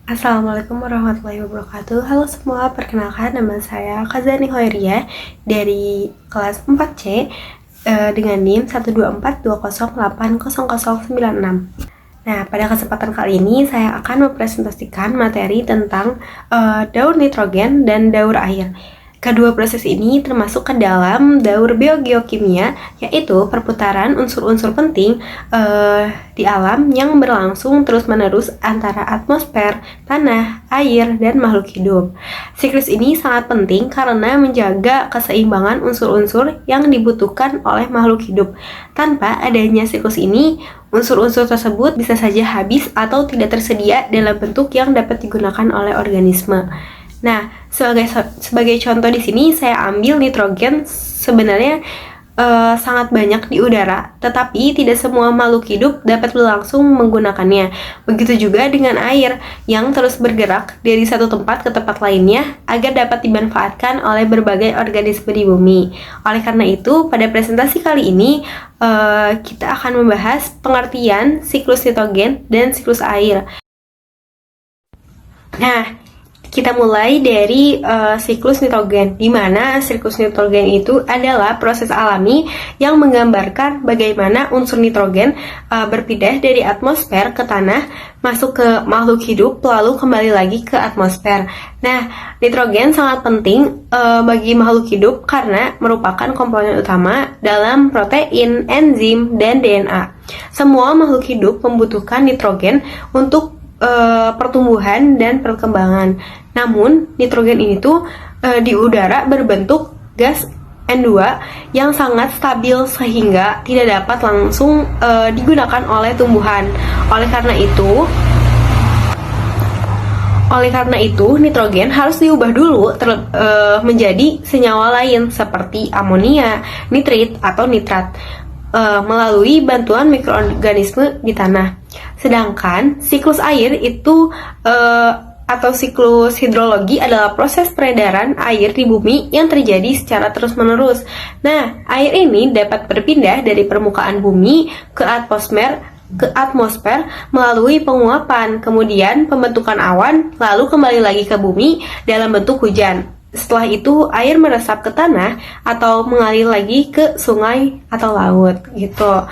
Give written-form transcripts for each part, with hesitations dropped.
Assalamualaikum warahmatullahi wabarakatuh. Halo semua, perkenalkan nama saya Kazani Hoiria dari kelas 4C dengan NIM 12420809096. Nah, pada kesempatan kali ini saya akan mempresentasikan materi tentang daur nitrogen dan daur air. Kedua proses ini termasuk ke dalam daur biogeokimia, yaitu perputaran unsur-unsur penting di alam yang berlangsung terus-menerus antara atmosfer, tanah, air, dan makhluk hidup. Siklus ini sangat penting karena menjaga keseimbangan unsur-unsur yang dibutuhkan oleh makhluk hidup. Tanpa adanya siklus ini, unsur-unsur tersebut bisa saja habis atau tidak tersedia dalam bentuk yang dapat digunakan oleh organisme. Nah, sebagai contoh di sini saya ambil nitrogen sebenarnya sangat banyak di udara, tetapi tidak semua makhluk hidup dapat berlangsung menggunakannya. Begitu juga dengan air yang terus bergerak dari satu tempat ke tempat lainnya agar dapat dimanfaatkan oleh berbagai organisme di bumi. Oleh karena itu, pada presentasi kali ini kita akan membahas pengertian siklus nitrogen dan siklus air. Nah, kita mulai dari siklus nitrogen, di mana siklus nitrogen itu adalah proses alami yang menggambarkan bagaimana unsur nitrogen berpindah dari atmosfer ke tanah, masuk ke makhluk hidup, lalu kembali lagi ke atmosfer. Nah, nitrogen sangat penting bagi makhluk hidup karena merupakan komponen utama dalam protein, enzim, dan DNA. Semua makhluk hidup membutuhkan nitrogen untuk pertumbuhan dan perkembangan. Namun, nitrogen ini tuh di udara berbentuk gas N2 yang sangat stabil sehingga tidak dapat langsung digunakan oleh tumbuhan. Oleh karena itu, nitrogen harus diubah dulu menjadi senyawa lain seperti amonia, nitrit, atau nitrat melalui bantuan mikroorganisme di tanah. Sedangkan siklus air itu atau siklus hidrologi adalah proses peredaran air di bumi yang terjadi secara terus-menerus. Nah, air ini dapat berpindah dari permukaan bumi ke atmosfer melalui penguapan, kemudian pembentukan awan, lalu kembali lagi ke bumi dalam bentuk hujan. Setelah itu air meresap ke tanah atau mengalir lagi ke sungai atau laut gitu.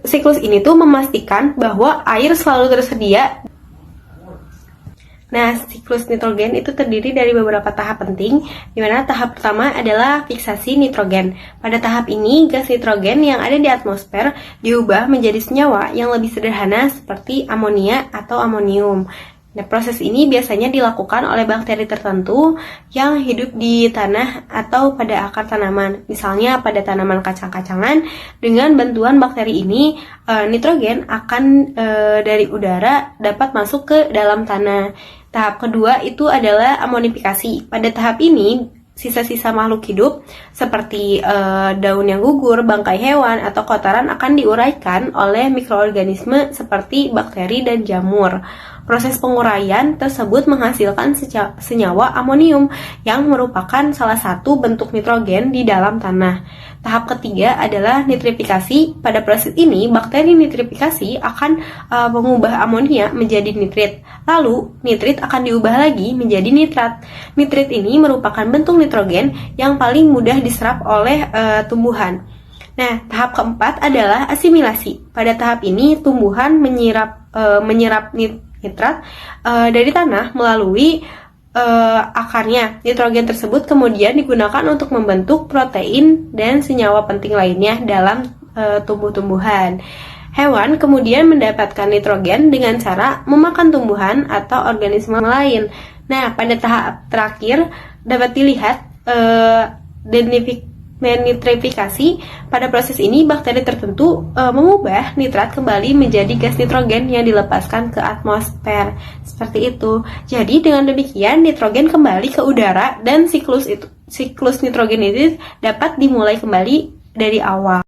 Siklus ini tuh memastikan bahwa air selalu tersedia. Nah, siklus nitrogen itu terdiri dari beberapa tahap penting, di mana tahap pertama adalah fiksasi nitrogen. Pada tahap ini, gas nitrogen yang ada di atmosfer diubah menjadi senyawa yang lebih sederhana seperti amonia atau amonium. Nah, proses ini biasanya dilakukan oleh bakteri tertentu yang hidup di tanah atau pada akar tanaman. Misalnya pada tanaman kacang-kacangan, dengan bantuan bakteri ini, nitrogen akan dari udara dapat masuk ke dalam tanah. Tahap kedua itu adalah amonifikasi. Pada tahap ini, sisa-sisa makhluk hidup seperti daun yang gugur, bangkai hewan, atau kotoran akan diuraikan oleh mikroorganisme seperti bakteri dan jamur. Proses penguraian tersebut menghasilkan senyawa amonium yang merupakan salah satu bentuk nitrogen di dalam tanah. Tahap ketiga adalah nitrifikasi. Pada proses ini, bakteri nitrifikasi akan mengubah amonia menjadi nitrit. Lalu, nitrit akan diubah lagi menjadi nitrat. Nitrit ini merupakan bentuk nitrogen yang paling mudah diserap oleh tumbuhan. Nah, tahap keempat adalah asimilasi. Pada tahap ini, tumbuhan menyerap nitrat dari tanah melalui akarnya. Nitrogen tersebut kemudian digunakan untuk membentuk protein dan senyawa penting lainnya dalam tumbuh-tumbuhan. Hewan kemudian mendapatkan nitrogen dengan cara memakan tumbuhan atau organisme lain. Nah, pada tahap terakhir dapat dilihat denitrifikasi. Pada proses ini, bakteri tertentu mengubah nitrat kembali menjadi gas nitrogen yang dilepaskan ke atmosfer. Seperti itu. Jadi, dengan demikian, nitrogen kembali ke udara dan siklus nitrogen itu dapat dimulai kembali dari awal.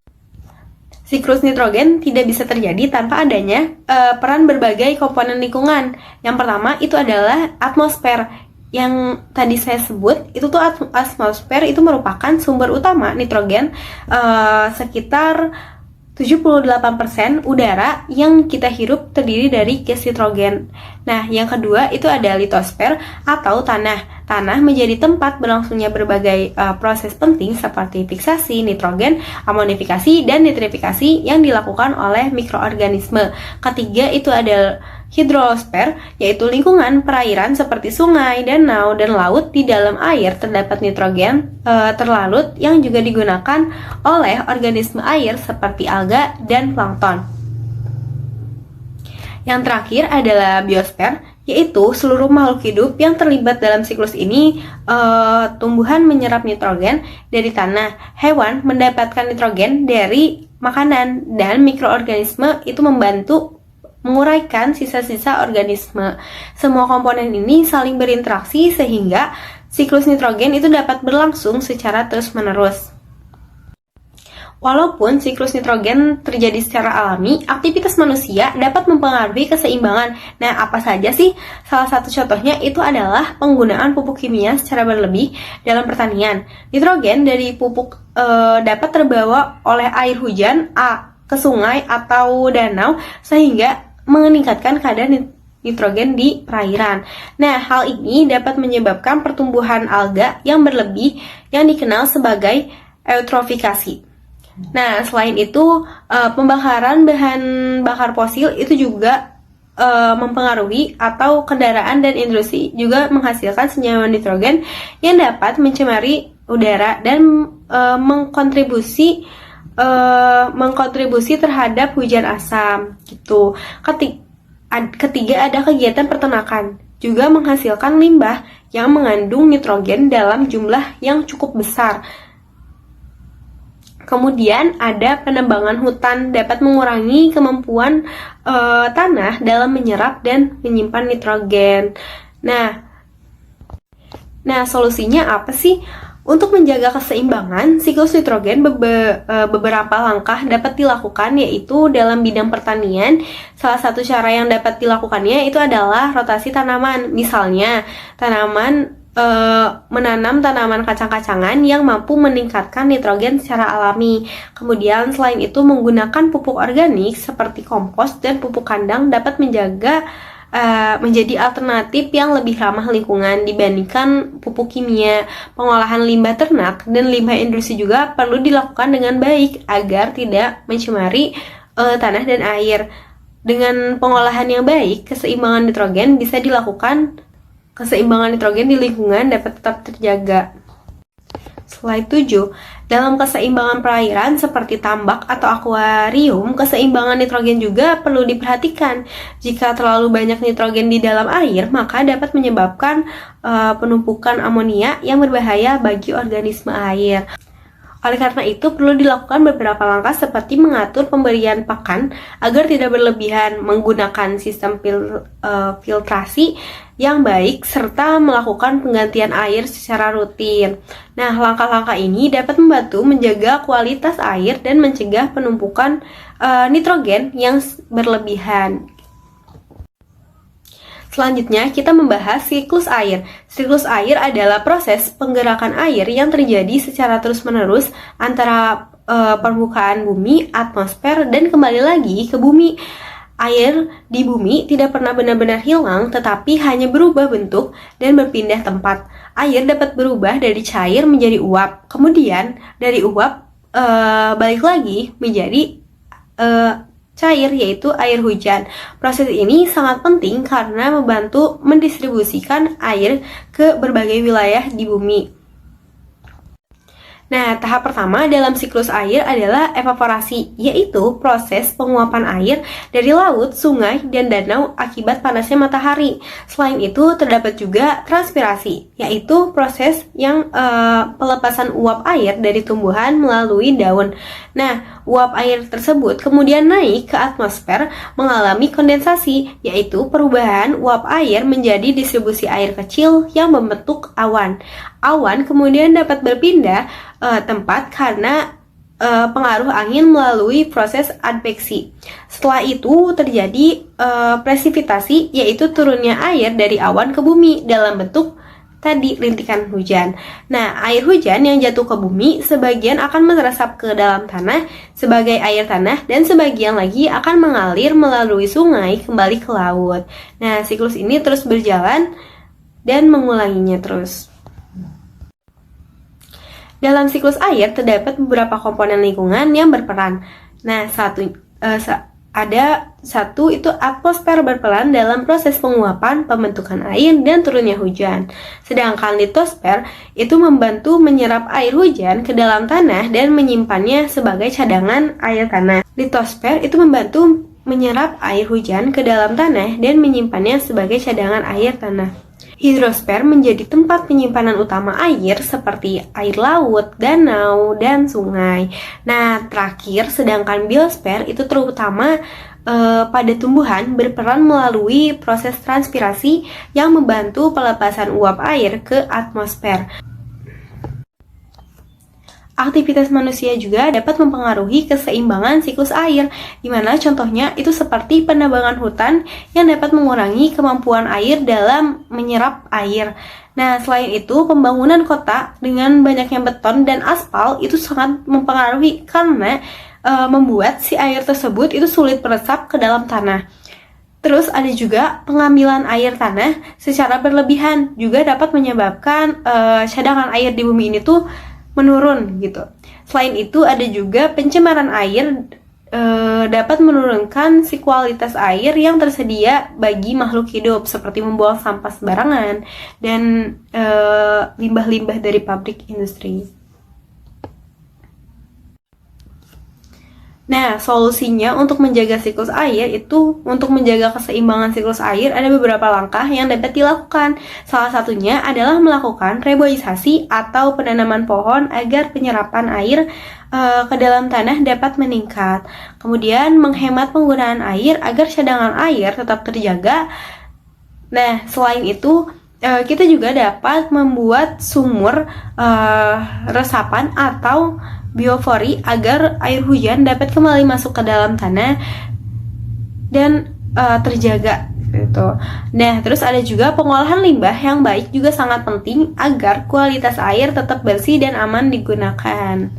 Siklus nitrogen tidak bisa terjadi tanpa adanya peran berbagai komponen lingkungan. Yang pertama itu adalah atmosfer. Yang tadi saya sebut itu tuh atmosfer itu merupakan sumber utama nitrogen sekitar 78% udara yang kita hirup terdiri dari gas nitrogen. Nah, yang kedua itu ada litosfer atau tanah. Tanah menjadi tempat berlangsungnya berbagai proses penting seperti fiksasi nitrogen, amonifikasi, dan nitrifikasi yang dilakukan oleh mikroorganisme. Ketiga itu ada hidrosfer, yaitu lingkungan perairan seperti sungai, danau, dan laut. Di dalam air terdapat nitrogen terlarut yang juga digunakan oleh organisme air seperti alga dan plankton. Yang terakhir adalah biosfer, yaitu seluruh makhluk hidup yang terlibat dalam siklus ini. Tumbuhan menyerap nitrogen dari tanah, hewan mendapatkan nitrogen dari makanan, dan mikroorganisme itu membantu menguraikan sisa-sisa organisme. Semua komponen ini saling berinteraksi sehingga siklus nitrogen itu dapat berlangsung secara terus-menerus. Walaupun siklus nitrogen terjadi secara alami, aktivitas manusia dapat mempengaruhi keseimbangan. Nah, apa saja sih? Salah satu contohnya itu adalah penggunaan pupuk kimia secara berlebih dalam pertanian. Nitrogen dari pupuk dapat terbawa oleh air hujan ke sungai atau danau sehingga meningkatkan kadar nitrogen di perairan. Nah, hal ini dapat menyebabkan pertumbuhan alga yang berlebih yang dikenal sebagai eutrofikasi. Nah, selain itu, pembakaran bahan bakar fosil itu juga mempengaruhi, atau kendaraan dan industri juga menghasilkan senyawa nitrogen yang dapat mencemari udara dan mengkontribusi terhadap hujan asam gitu. Ketiga ada kegiatan peternakan juga menghasilkan limbah yang mengandung nitrogen dalam jumlah yang cukup besar. Kemudian ada penebangan hutan dapat mengurangi kemampuan tanah dalam menyerap dan menyimpan nitrogen. Nah, solusinya apa sih? Untuk menjaga keseimbangan siklus nitrogen, beberapa langkah dapat dilakukan, yaitu dalam bidang pertanian. Salah satu cara yang dapat dilakukannya itu adalah rotasi tanaman. Misalnya, menanam tanaman kacang-kacangan yang mampu meningkatkan nitrogen secara alami. Kemudian selain itu menggunakan pupuk organik seperti kompos dan pupuk kandang dapat menjadi alternatif yang lebih ramah lingkungan dibandingkan pupuk kimia. Pengolahan limbah ternak dan limbah industri juga perlu dilakukan dengan baik agar tidak mencemari tanah dan air. Dengan pengolahan yang baik, keseimbangan nitrogen bisa dilakukan. Keseimbangan nitrogen di lingkungan dapat tetap terjaga. Slide 7. Dalam keseimbangan perairan seperti tambak atau akuarium, keseimbangan nitrogen juga perlu diperhatikan. Jika terlalu banyak nitrogen di dalam air, maka dapat menyebabkan penumpukan amonia yang berbahaya bagi organisme air. Oleh karena itu, perlu dilakukan beberapa langkah seperti mengatur pemberian pakan agar tidak berlebihan, menggunakan sistem filtrasi yang baik, serta melakukan penggantian air secara rutin. Nah, langkah-langkah ini dapat membantu menjaga kualitas air dan mencegah penumpukan nitrogen yang berlebihan. Selanjutnya, kita membahas siklus air. Siklus air adalah proses penggerakan air yang terjadi secara terus-menerus antara permukaan bumi, atmosfer, dan kembali lagi ke bumi. Air di bumi tidak pernah benar-benar hilang, tetapi hanya berubah bentuk dan berpindah tempat. Air dapat berubah dari cair menjadi uap, kemudian dari uap balik lagi menjadi cair, yaitu air hujan. Proses ini sangat penting karena membantu mendistribusikan air ke berbagai wilayah di bumi. Nah, tahap pertama dalam siklus air adalah evaporasi, yaitu proses penguapan air dari laut, sungai, dan danau akibat panasnya matahari. Selain itu, terdapat juga transpirasi, yaitu proses yang pelepasan uap air dari tumbuhan melalui daun. Nah, uap air tersebut kemudian naik ke atmosfer mengalami kondensasi, yaitu perubahan uap air menjadi distribusi air kecil yang membentuk awan. Awan kemudian dapat berpindah tempat karena pengaruh angin melalui proses adveksi. Setelah itu terjadi presipitasi, yaitu turunnya air dari awan ke bumi dalam bentuk tadi rintikan hujan. Nah, air hujan yang jatuh ke bumi sebagian akan meresap ke dalam tanah sebagai air tanah dan sebagian lagi akan mengalir melalui sungai kembali ke laut. Nah, siklus ini terus berjalan dan mengulanginya terus. Dalam siklus air terdapat beberapa komponen lingkungan yang berperan. Nah, ada satu itu atmosfer berperan dalam proses penguapan, pembentukan air, dan turunnya hujan. Sedangkan litosfer itu membantu menyerap air hujan ke dalam tanah dan menyimpannya sebagai cadangan air tanah. Litosfer itu membantu menyerap air hujan ke dalam tanah dan menyimpannya sebagai cadangan air tanah. Hidrosfer menjadi tempat penyimpanan utama air seperti air laut, danau, dan sungai. Nah, terakhir, sedangkan biosfer itu terutama pada tumbuhan berperan melalui proses transpirasi yang membantu pelepasan uap air ke atmosfer. Aktivitas manusia juga dapat mempengaruhi keseimbangan siklus air, di mana contohnya itu seperti penebangan hutan yang dapat mengurangi kemampuan air dalam menyerap air. Nah, selain itu, pembangunan kota dengan banyaknya beton dan aspal itu sangat mempengaruhi karena membuat si air tersebut itu sulit meresap ke dalam tanah. Terus ada juga pengambilan air tanah secara berlebihan juga dapat menyebabkan cadangan air di bumi ini tuh menurun gitu. Selain itu ada juga pencemaran air dapat menurunkan si kualitas air yang tersedia bagi makhluk hidup seperti membuang sampah sembarangan dan limbah-limbah dari pabrik industri. Nah, solusinya untuk menjaga siklus air itu, untuk menjaga keseimbangan siklus air ada beberapa langkah yang dapat dilakukan. Salah satunya adalah melakukan reboisasi atau penanaman pohon agar penyerapan air ke dalam tanah dapat meningkat. Kemudian menghemat penggunaan air agar cadangan air tetap terjaga. Nah, selain itu kita juga dapat membuat sumur resapan atau biofori agar air hujan dapat kembali masuk ke dalam tanah dan terjaga gitu. Nah, terus ada juga pengolahan limbah yang baik juga sangat penting agar kualitas air tetap bersih dan aman digunakan.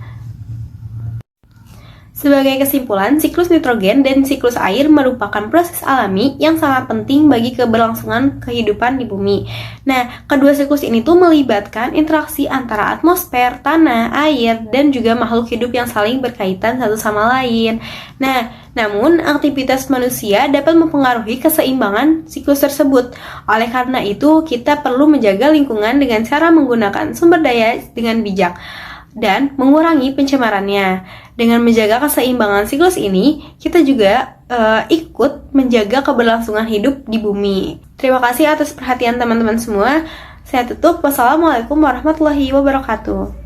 Sebagai kesimpulan, siklus nitrogen dan siklus air merupakan proses alami yang sangat penting bagi keberlangsungan kehidupan di bumi. Nah, kedua siklus ini tuh melibatkan interaksi antara atmosfer, tanah, air, dan juga makhluk hidup yang saling berkaitan satu sama lain. Nah, namun aktivitas manusia dapat mempengaruhi keseimbangan siklus tersebut. Oleh karena itu, kita perlu menjaga lingkungan dengan cara menggunakan sumber daya dengan bijak dan mengurangi pencemarannya. Dengan menjaga keseimbangan siklus ini, kita juga ikut menjaga keberlangsungan hidup di bumi. Terima kasih atas perhatian teman-teman semua. Saya tutup. Wassalamualaikum warahmatullahi wabarakatuh.